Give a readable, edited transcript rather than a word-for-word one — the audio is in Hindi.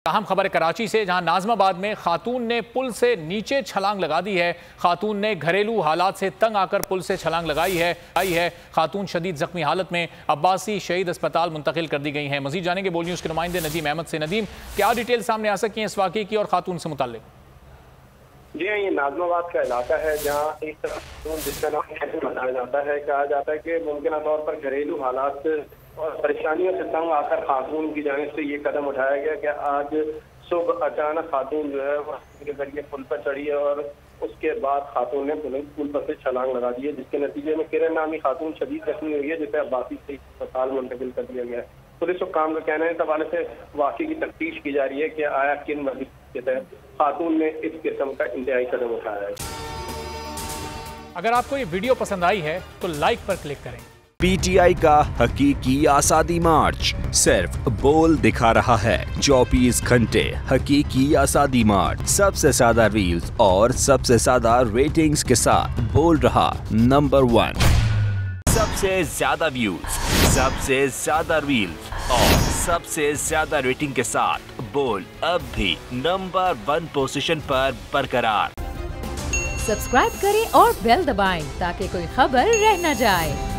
अहम खबर कराची से, जहां नाजमाबाद में खातून ने पुल से नीचे छलांग लगा दी है। खातून ने घरेलू हालात से तंग आकर पुल से छलांग लगाई है। खातून शदीद जख्मी हालत में अब्बासी शहीद अस्पताल मुंतकिल कर दी गई हैं। मजीद जानेंगे बोल न्यूज़ के नुमाइंदे नदीम अहमद से। नदीम, क्या डिटेल सामने आ सकी है इस वाक़े की और खातून से मुताल्लिक? जी हाँ, ये नाजमाबाद का इलाका है जहाँ एक तरफ जिसका नाम बताया जाता है, कहा जाता है कि मुमकिन तौर पर घरेलू हालात और परेशानियों से तंग आकर खातून की जानिब से ये कदम उठाया गया कि आज सुबह अचानक खातून जो है वो के जरिए पुल पर चढ़ी है और उसके बाद खातून ने पुल पर से छलांग लगा दी है, जिसके नतीजे में किरण नामी खातून शदीद जख्मी हुई है, जिसे अब्बासी से अस्पताल मुंतकिल कर दिया गया है। पुलिस हुक्काम का कहना है इस हवाले से वाक़ई की तफ्तीश की जा रही है कि आया किन वजह के तहत खातून ने इस किस्म का इंतहाई कदम उठाया है। अगर आपको ये वीडियो पसंद आई है तो लाइक पर क्लिक करें। पीटीआई का हकीकी आज़ादी मार्च सिर्फ बोल दिखा रहा है। 24 घंटे हकीकी आज़ादी मार्च, सबसे ज्यादा रील्स और सबसे ज्यादा रेटिंग्स के साथ बोल रहा नंबर 1, सबसे ज्यादा व्यूज, सबसे ज्यादा रील्स और सबसे ज्यादा रेटिंग के साथ बोल अब भी नंबर 1 पोजीशन पर बरकरार। सब्सक्राइब करें और बेल दबाएं ताकि कोई खबर रह न जाए।